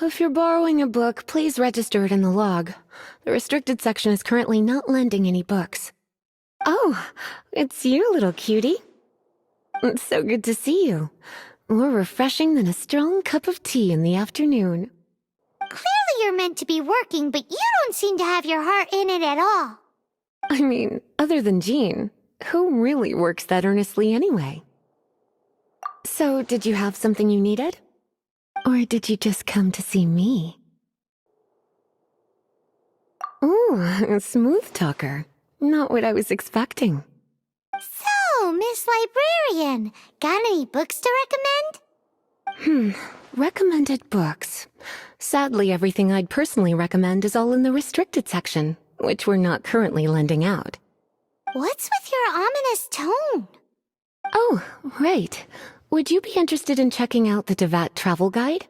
If you're borrowing a book, please register it in the log. The restricted section is currently not lending any books. Oh, it's you, little cutie. It's so good to see you. More refreshing than a strong cup of tea in the afternoon. Clearly you're meant to be working, but you don't seem to have your heart in it at all. I mean, other than Jean, who really works that earnestly anyway? So, did you have something you needed? Or did you just come to see me? Ooh, a smooth talker. Not what I was expecting. So, Miss Librarian, got any books to recommend? Recommended books. Sadly, everything I'd personally recommend is all in the restricted section, which we're not currently lending out. What's with your ominous tone? Oh, right. Would you be interested in checking out the Teyvat travel guide?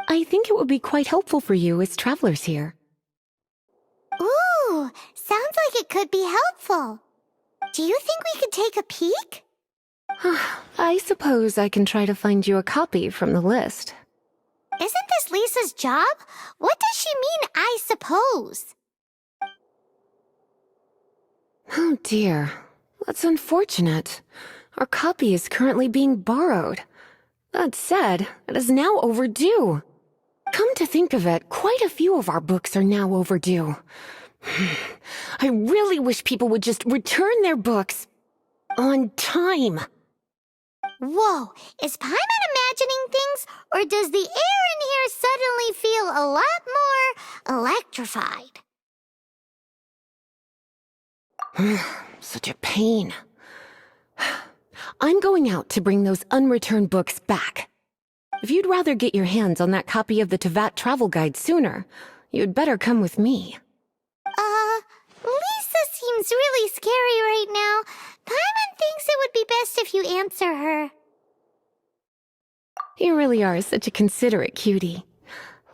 I think it would be quite helpful for you as travelers here. Ooh, sounds like it could be helpful. Do you think we could take a peek? I suppose I can try to find you a copy from the list. Isn't this Lisa's job? What does she mean, I suppose? Oh dear, that's unfortunate. Our copy is currently being borrowed. That said, it is now overdue. Come to think of it, quite a few of our books are now overdue. I really wish people would just return their books on time. Whoa, is Paimon imagining things, or does the air in here suddenly feel a lot more electrified? Such a pain. I'm going out to bring those unreturned books back. If you'd rather get your hands on that copy of the Teyvat travel guide sooner, you'd better come with me. Lisa seems really scary right now. Paimon thinks it would be best if you answer her. You really are such a considerate cutie.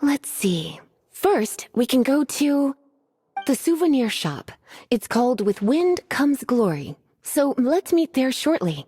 Let's see. First, we can go to the souvenir shop. It's called With Wind Comes Glory. So let's meet there shortly.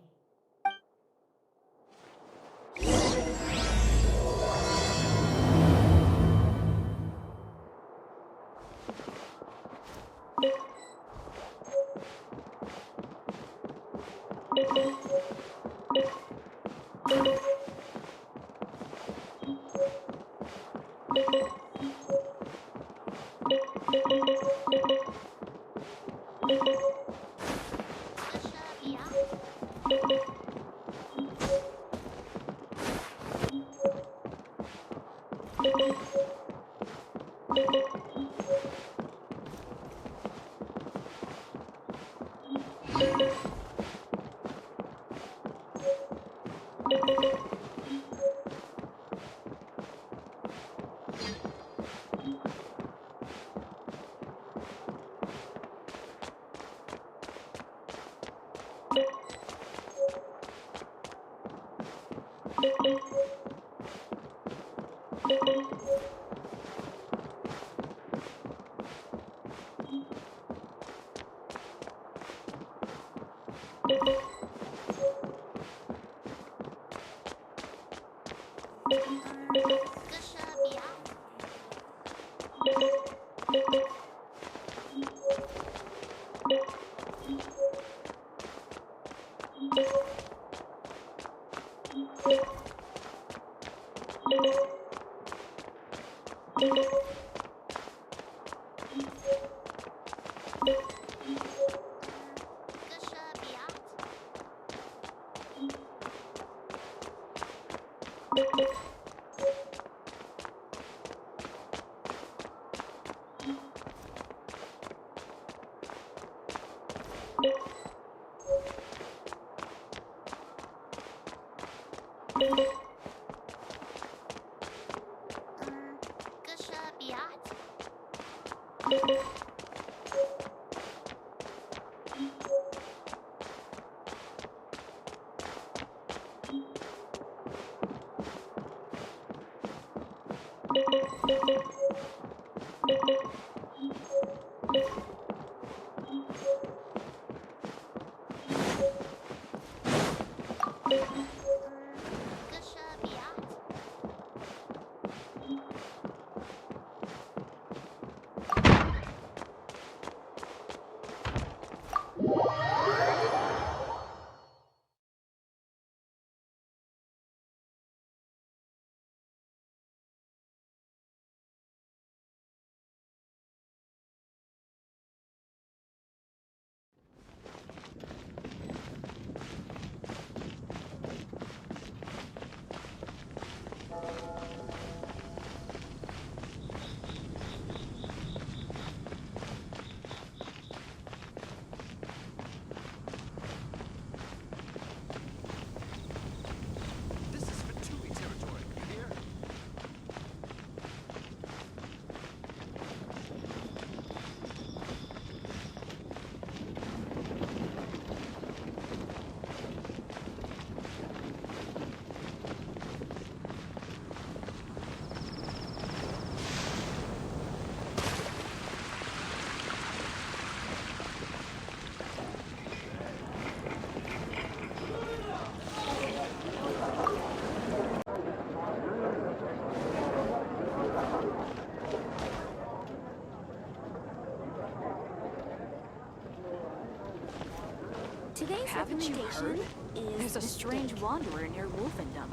recommendation is There's a strange wanderer near Wolfendom.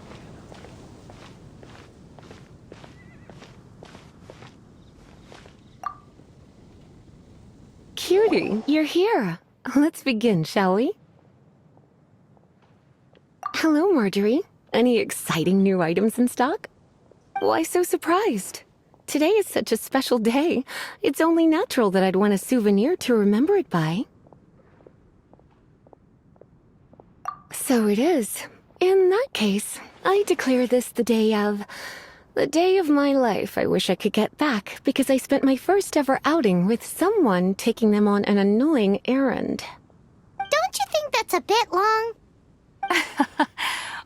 Cutie, you're here. Let's begin, shall we? Hello, Marjorie. Any exciting new items in stock? Why so surprised? Today is such a special day. It's only natural that I'd want a souvenir to remember it by. So it is. In that case, I declare this the day of my life I wish I could get back because I spent my first ever outing with someone taking them on an annoying errand. Don't you think that's a bit long?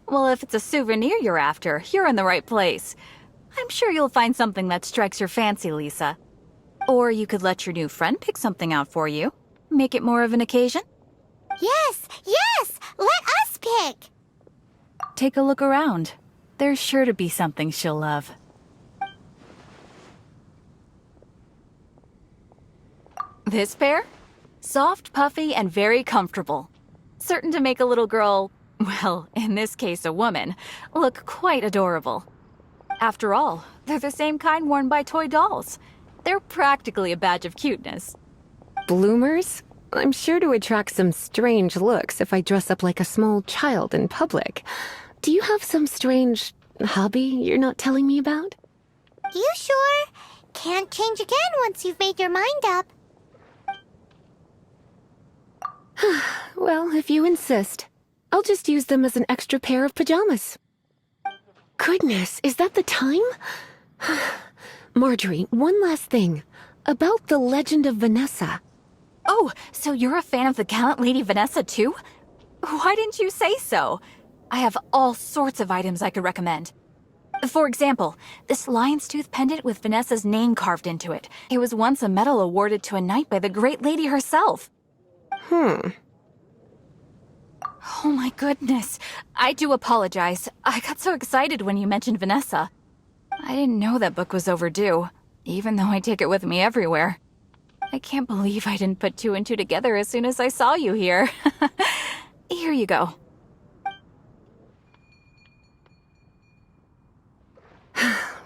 Well, if it's a souvenir you're after, you're in the right place. I'm sure you'll find something that strikes your fancy, Lisa. Or you could let your new friend pick something out for you. Make it more of an occasion. Yes, yes! Let us pick! Take a look around. There's sure to be something she'll love. This pair? Soft, puffy, and very comfortable. Certain to make a little girl, well, in this case a woman, look quite adorable. After all, they're the same kind worn by toy dolls. They're practically a badge of cuteness. Bloomers? I'm sure to attract some strange looks if I dress up like a small child in public. Do you have some strange hobby you're not telling me about? You sure? Can't change again once you've made your mind up. Well, if you insist, I'll just use them as an extra pair of pajamas. Goodness, is that the time? Marjorie, one last thing. About the legend of Vanessa. Oh, so you're a fan of the gallant Lady Vanessa too? Why didn't you say so? I have all sorts of items I could recommend. For example, this lion's tooth pendant with Vanessa's name carved into it. It was once a medal awarded to a knight by the great lady herself. Oh my goodness. I do apologize. I got so excited when you mentioned Vanessa. I didn't know that book was overdue, even though I take it with me everywhere. I can't believe I didn't put two and two together as soon as I saw you here. Here you go.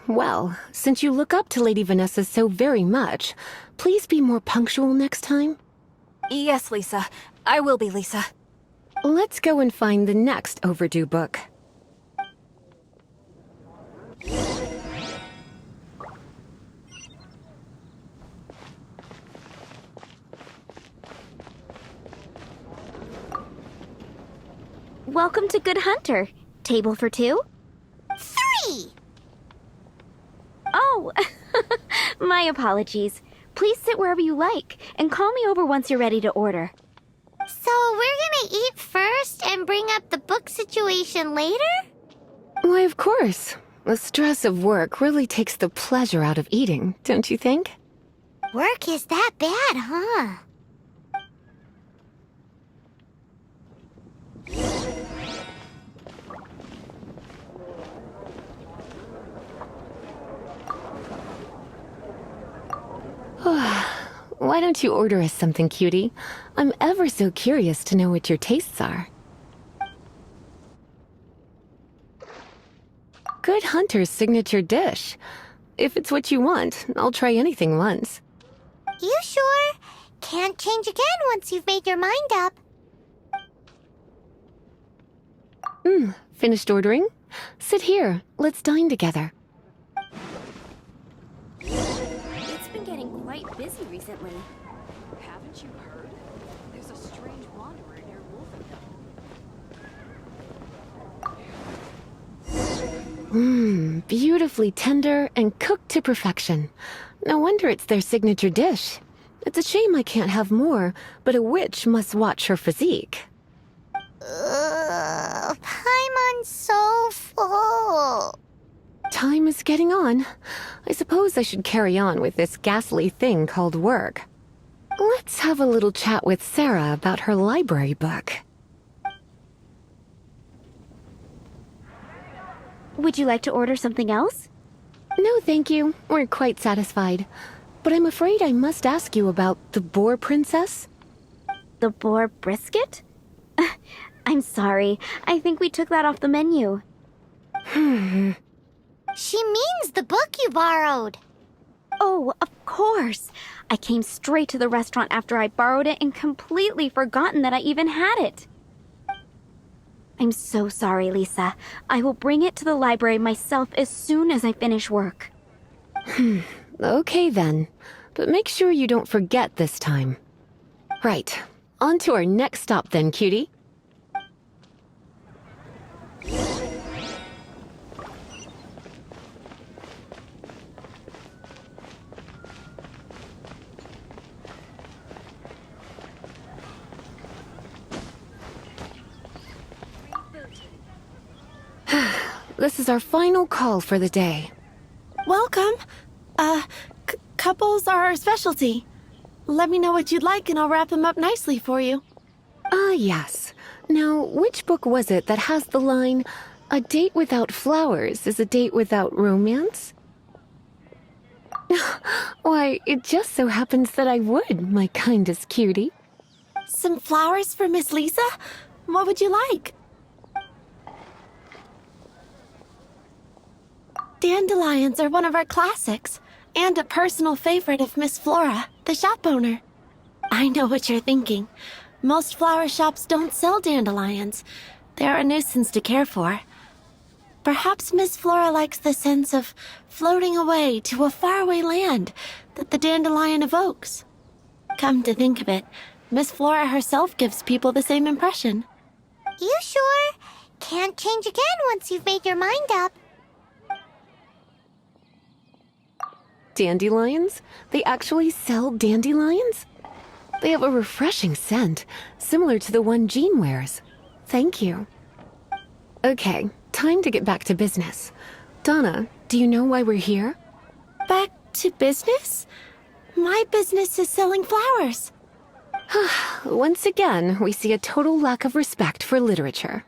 Well, since you look up to Lady Vanessa so very much, please be more punctual next time. Yes, Lisa. I will be, Lisa. Let's go and find the next overdue book. Welcome to Good Hunter. Table for two? 3! Oh, my apologies. Please sit wherever you like, and call me over once you're ready to order. So we're gonna eat first and bring up the book situation later? Why, of course. The stress of work really takes the pleasure out of eating, don't you think? Work is that bad, huh? Why don't you order us something, cutie? I'm ever so curious to know what your tastes are. Good Hunter's signature dish. If it's what you want, I'll try anything once. You sure? Can't change again once you've made your mind up. Finished ordering? Sit here. Let's dine together. It's been getting quite busy recently. Haven't you heard? There's a strange wanderer near Wolfendom. Beautifully tender and cooked to perfection. No wonder it's their signature dish. It's a shame I can't have more, but a witch must watch her physique. Paimon's so full. Time is getting on. I suppose I should carry on with this ghastly thing called work. Let's have a little chat with Sarah about her library book. Would you like to order something else? No, thank you. We're quite satisfied. But I'm afraid I must ask you about the Boar Princess. The boar brisket? I'm sorry. I think we took that off the menu. She means the book you borrowed. Oh, of course. I came straight to the restaurant after I borrowed it and completely forgotten that I even had it. I'm so sorry, Lisa. I will bring it to the library myself as soon as I finish work. Okay then, but make sure you don't forget this time. Right, on to our next stop then, cutie. This is our final call for the day. Welcome. Couples are our specialty. Let me know what you'd like and I'll wrap them up nicely for you. Yes. Now, which book was it that has the line, "A date without flowers is a date without romance"? Why, it just so happens that I would, my kindest cutie. Some flowers for Miss Lisa? What would you like? Dandelions are one of our classics, and a personal favorite of Miss Flora, the shop owner. I know what you're thinking. Most flower shops don't sell dandelions. They're a nuisance to care for. Perhaps Miss Flora likes the sense of floating away to a faraway land that the dandelion evokes. Come to think of it, Miss Flora herself gives people the same impression. You sure? Can't change again once you've made your mind up. Dandelions? They actually sell dandelions? They have a refreshing scent, similar to the one Jean wears. Thank you. Okay, time to get back to business. Donna, do you know why we're here? Back to business? My business is selling flowers. Once again, we see a total lack of respect for literature.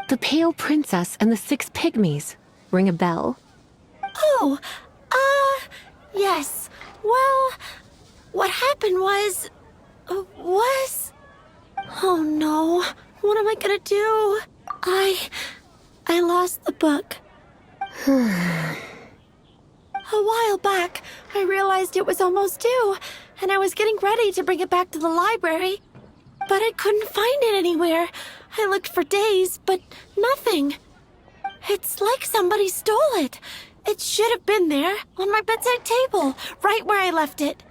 The Pale Princess and the Six Pygmies. Ring a bell? Oh, yes. Well, what happened was... Oh no, what am I gonna do? I lost the book. A while back, I realized it was almost due, and I was getting ready to bring it back to the library. But I couldn't find it anywhere. I looked for days, but nothing. It's like somebody stole it. It should have been there, on my bedside table, right where I left it.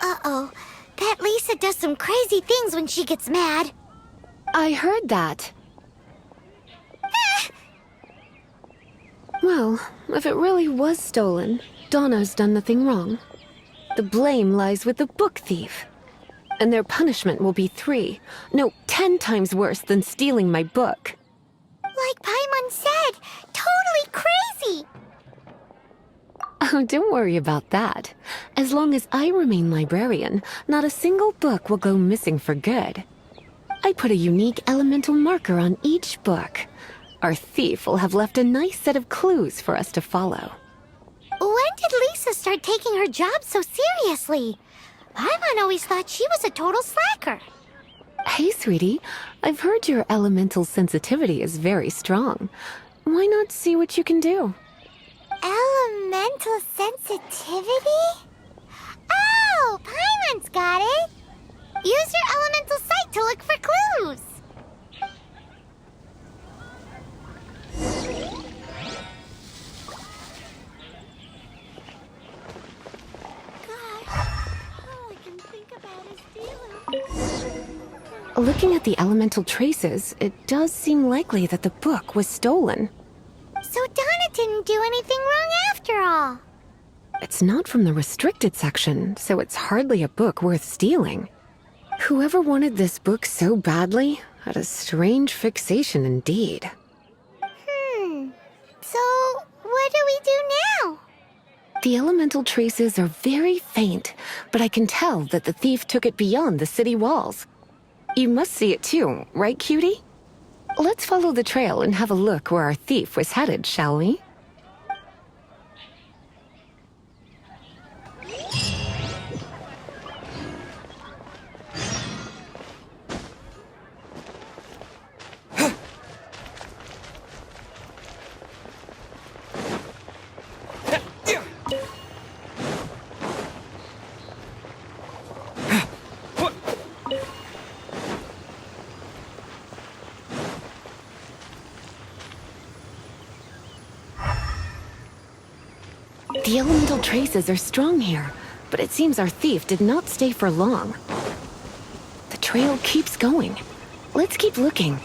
Uh-oh. That Lisa does some crazy things when she gets mad. I heard that. Well, if it really was stolen, Donna's done nothing wrong. The blame lies with the book thief. And their punishment will be 10 times worse than stealing my book. Like Paimon said, totally crazy. Oh, don't worry about that. As long as I remain librarian, not a single book will go missing for good. I put a unique elemental marker on each book. Our thief will have left a nice set of clues for us to follow. When did Lisa start taking her job so seriously? Paimon always thought she was a total slacker. Hey, sweetie, I've heard your elemental sensitivity is very strong. Why not see what you can do? Elemental sensitivity? Oh, Paimon's got it. Use your elemental sight to look for clues. Gosh, all I can think about is stealing. Looking at the elemental traces, it does seem likely that the book was stolen. So Donna didn't do anything wrong after all. It's not from the restricted section, so it's hardly a book worth stealing. Whoever wanted this book so badly had a strange fixation indeed. So what do we do now? The elemental traces are very faint, but I can tell that the thief took it beyond the city walls. You must see it too, right, cutie? Let's follow the trail and have a look where our thief was headed, shall we? The elemental traces are strong here, but it seems our thief did not stay for long. The trail keeps going. Let's keep looking.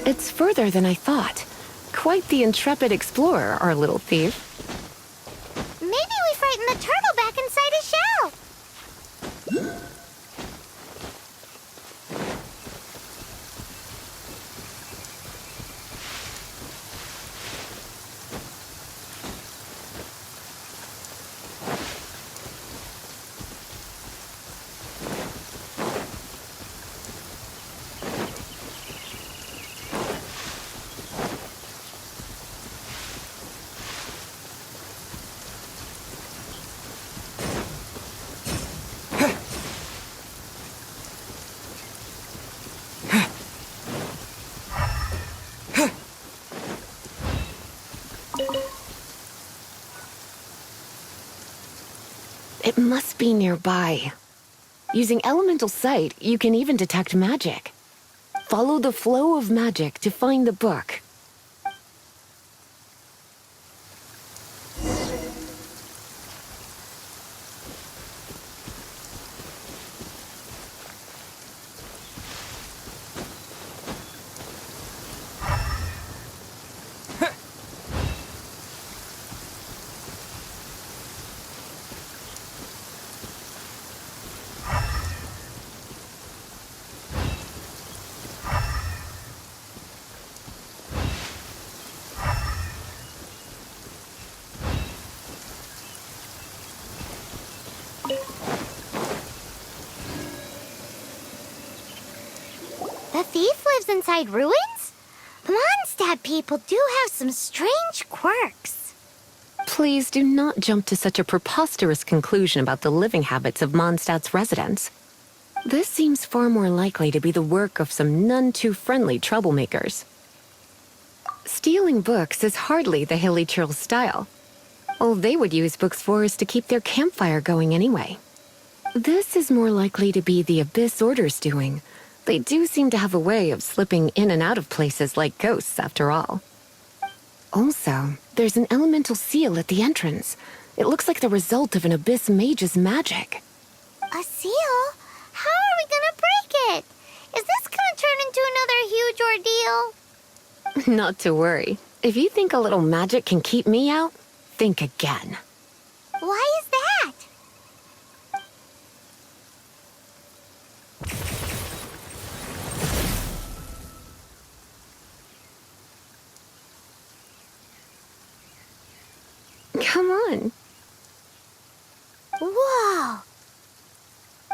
It's further than I thought. Quite the intrepid explorer, our little thief. Maybe we frightened the turtle back inside his shell. It must be nearby. Using elemental sight, you can even detect magic. Follow the flow of magic to find the book. The thief lives inside ruins? Mondstadt people do have some strange quirks. Please do not jump to such a preposterous conclusion about the living habits of Mondstadt's residents. This seems far more likely to be the work of some none-too-friendly troublemakers. Stealing books is hardly the Hilly Churl's style. All they would use books for is to keep their campfire going anyway. This is more likely to be the Abyss Order's doing. They do seem to have a way of slipping in and out of places like ghosts, after all. Also, there's an elemental seal at the entrance. It looks like the result of an Abyss mage's magic. A seal? How are we gonna break it? Is this gonna turn into another huge ordeal? Not to worry. If you think a little magic can keep me out, think again. Why is that? Come on. Whoa!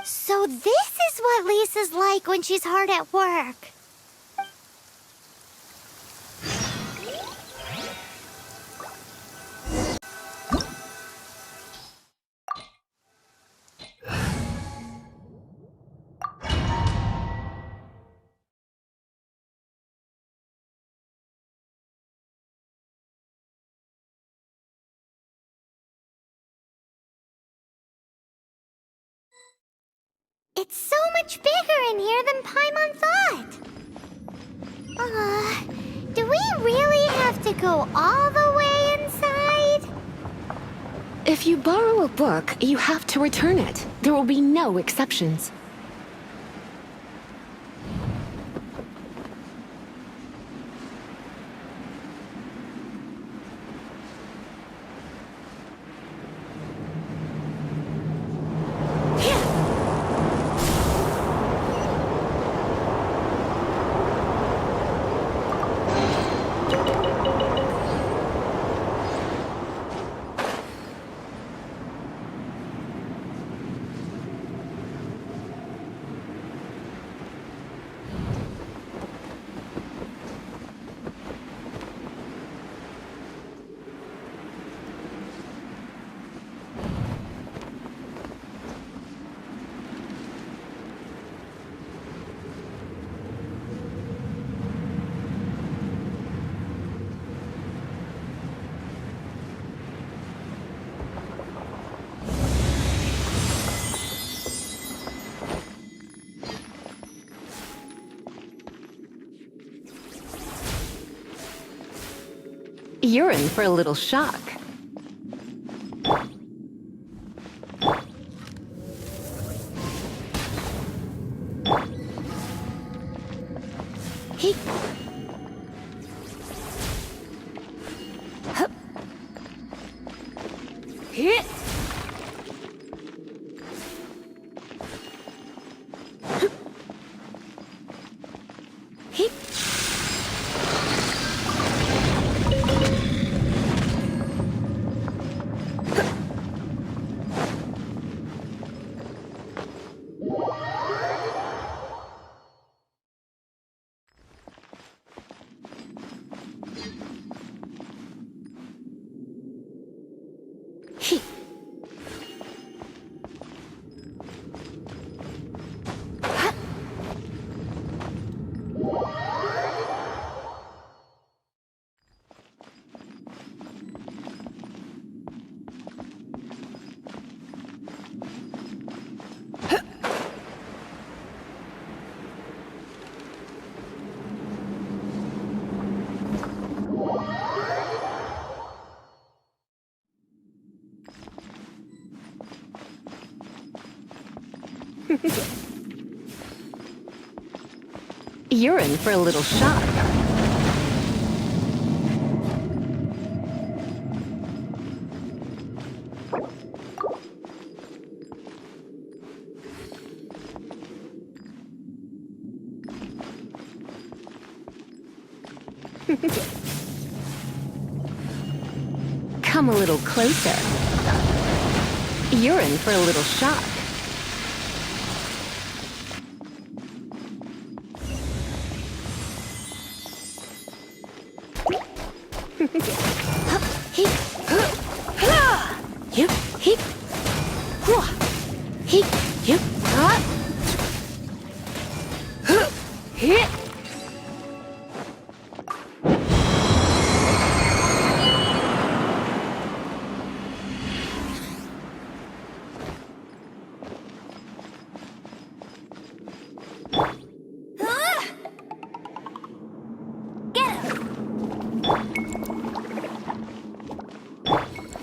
So this is what Lisa's like when she's hard at work. It's so much bigger in here than Paimon thought. Do we really have to go all the way inside? If you borrow a book, you have to return it. There will be no exceptions. You're in for a little shock. He... Hup. Hit. He... He... Hup. You're in for a little shock. Come a little closer. You're in for a little shock. He... You... He... He... You... Hit...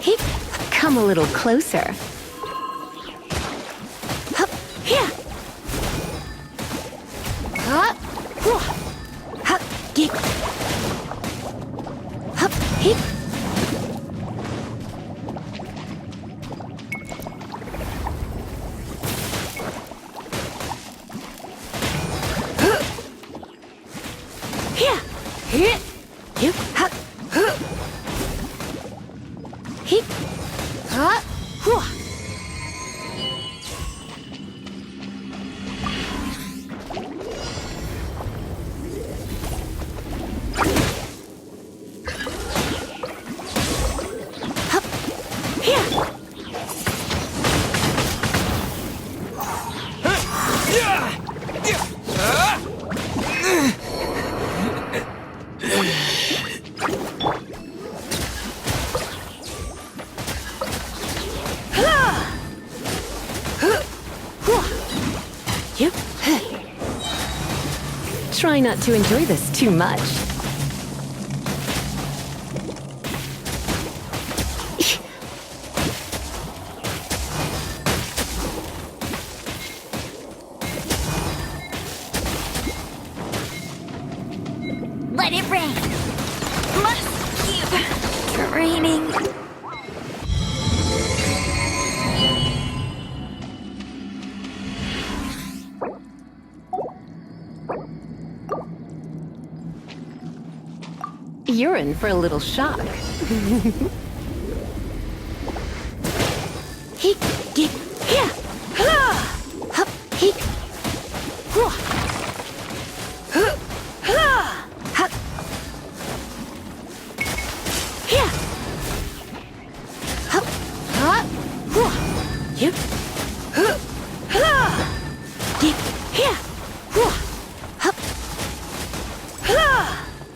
He... Come a little closer. Hup, here. Hup, hup, dig. Hup, hip. Here, here, you, hup, hip, hup, hup. Hup, here. You, Try not to enjoy this too much. Let it rain. Must keep raining. You're in for a little shock. he, dig, here. Hup, he. Hup. Here. Hup, hup. You. Dig, here. Hup.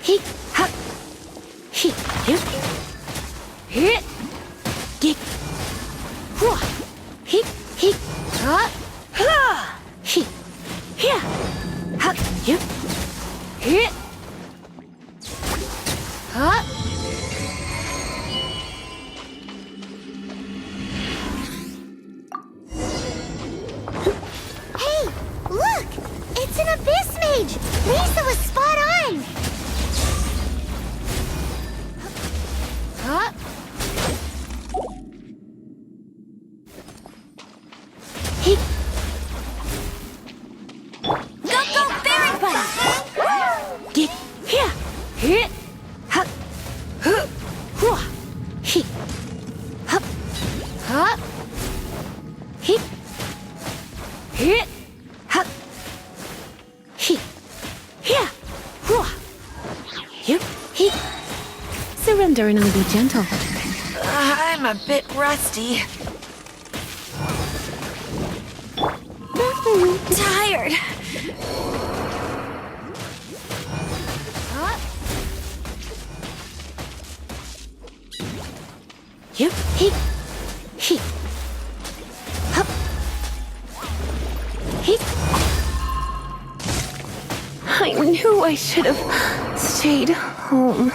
He, hup. He, you. Hit. Dig. He, hup. He, here. Hup, you. Hit. Hup. Hit! Hup! Huh! Hua! He! Hup! Huh! He! Hit! Hup! He! Here! Hua! Yup! He! Surrender and I'll be gentle. I'm a bit rusty. Tired. Yup! He! He! Hup! He! I knew I should have stayed home.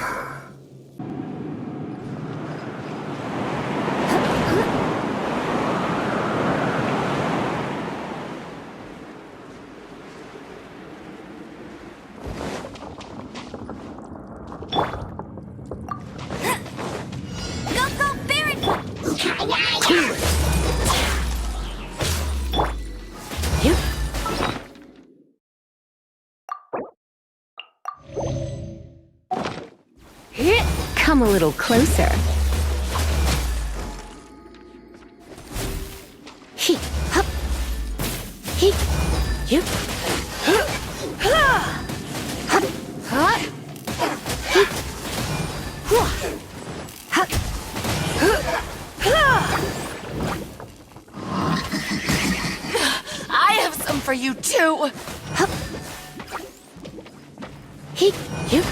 Yep. Come a little closer. He, hup. He, yep. Hup. Hup. He, hua. Hup. I have some for you too. Hup. He, yep.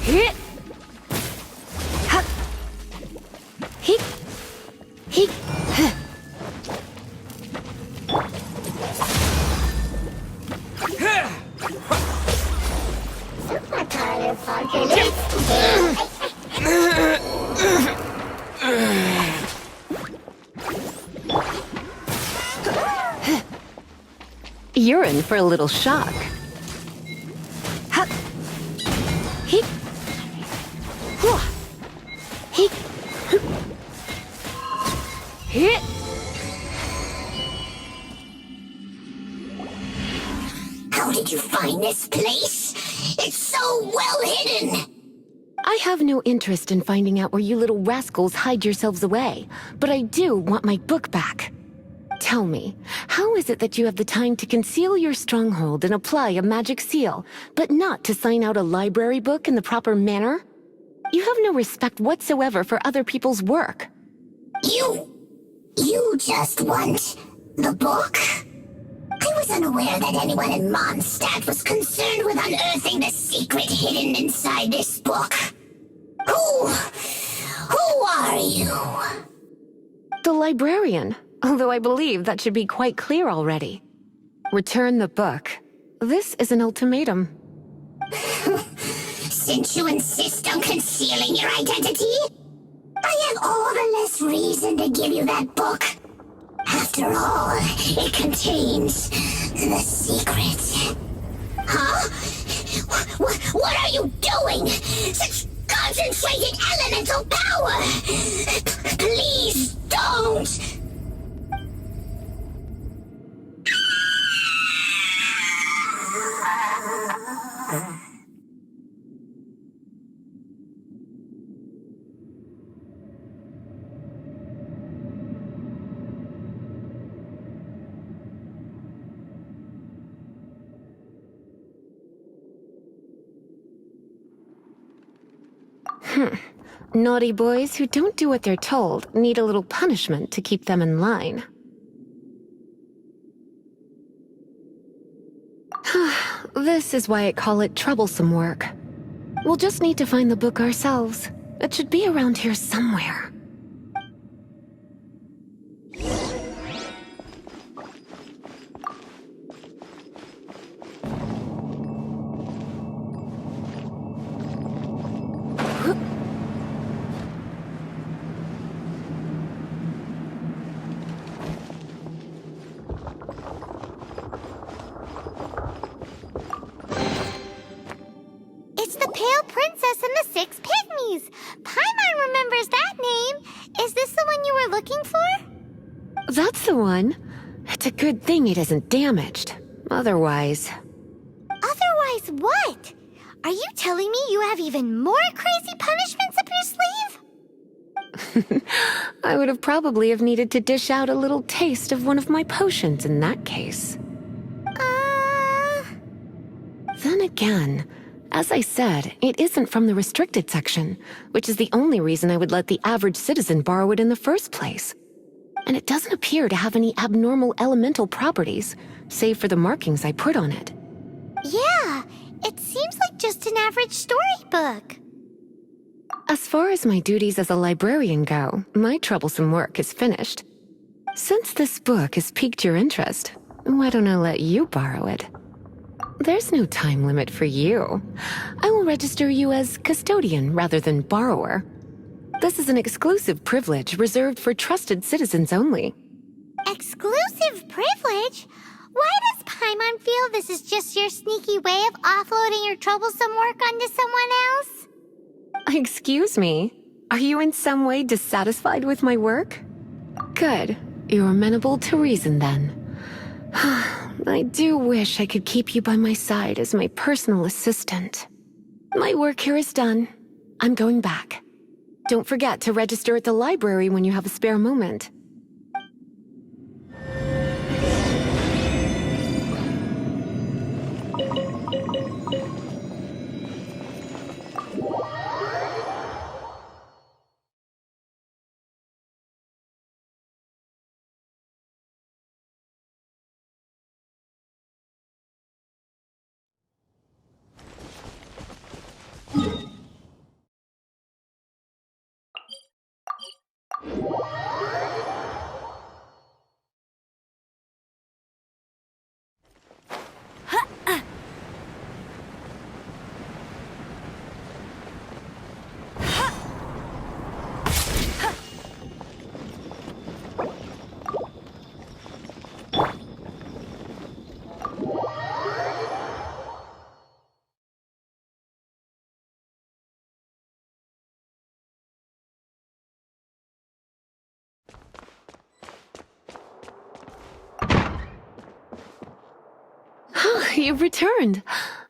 Hit. Hup. He. He. Huh. You're in for a little shock. Hup. He. Hua. He. Hit. How did you find this place? It's so well hidden! I have no interest in finding out where you little rascals hide yourselves away, but I do want my book back. Tell me, how is it that you have the time to conceal your stronghold and apply a magic seal, but not to sign out a library book in the proper manner? You have no respect whatsoever for other people's work. You just want the book? I was unaware that anyone in Mondstadt was concerned with unearthing the secret hidden inside this book. Who are you? The librarian, although I believe that should be quite clear already. Return the book. This is an ultimatum. Since you insist on concealing your identity, I have all the less reason to give you that book. After all, it contains the secret. Huh? What are you doing? Such concentrated elemental power! Please don't! Naughty boys who don't do what they're told need a little punishment to keep them in line. This is why I call it troublesome work. We'll just need to find the book ourselves. It should be around here somewhere. It's the Pale Princess and the Six Pygmies. Paimon remembers that name. Is this the one you were looking for? That's the one. It's a good thing it isn't damaged. Otherwise... Otherwise what? Are you telling me you have even more crazy punishments up your sleeve? I would have probably have needed to dish out a little taste of one of my potions in that case. Then again, as I said, it isn't from the restricted section, which is the only reason I would let the average citizen borrow it in the first place. And it doesn't appear to have any abnormal elemental properties, save for the markings I put on it. Yeah, it seems like just an average storybook. As far as my duties as a librarian go, my troublesome work is finished. Since this book has piqued your interest, why don't I let you borrow it? There's no time limit for you. I will register you as custodian rather than borrower. This is an exclusive privilege reserved for trusted citizens only. Exclusive privilege? Why does Paimon feel this is just your sneaky way of offloading your troublesome work onto someone else? Excuse me? Are you in some way dissatisfied with my work? Good. You're amenable to reason then. I do wish I could keep you by my side as my personal assistant. My work here is done. I'm going back. Don't forget to register at the library when you have a spare moment. You've returned.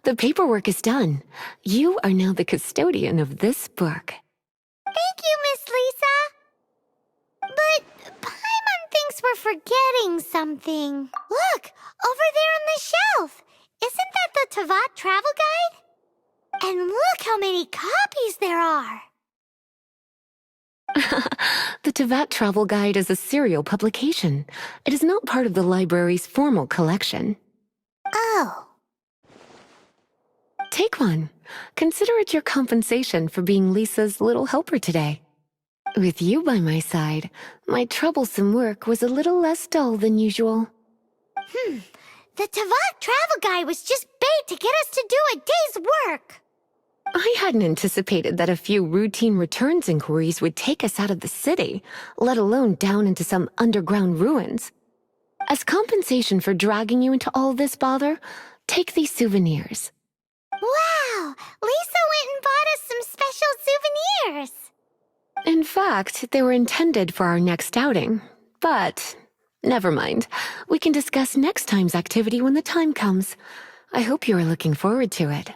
The paperwork is done. You are now the custodian of this book. Thank you, Miss Lisa. But Paimon thinks we're forgetting something. Look, over there on the shelf. Isn't that the Tavat travel guide? And look how many copies there are. The Tavat Travel Guide is a serial publication. It is not part of the library's formal collection. Oh. Take one. Consider it your compensation for being Lisa's little helper today. With you by my side, my troublesome work was a little less dull than usual. The Tavat travel guide was just bait to get us to do a day's work. I hadn't anticipated that a few routine returns inquiries would take us out of the city, let alone down into some underground ruins. As compensation for dragging you into all this bother, take these souvenirs. Wow! Lisa went and bought us some special souvenirs. In fact, they were intended for our next outing. But, never mind. We can discuss next time's activity when the time comes. I hope you are looking forward to it.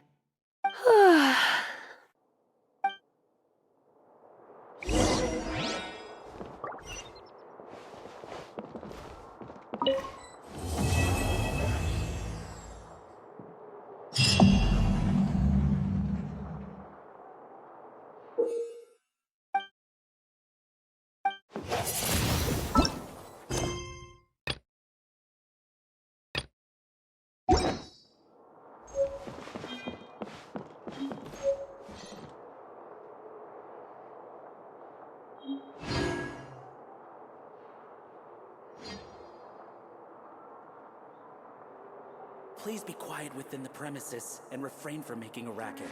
Please be quiet within the premises and refrain from making a racket.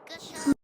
Good shot.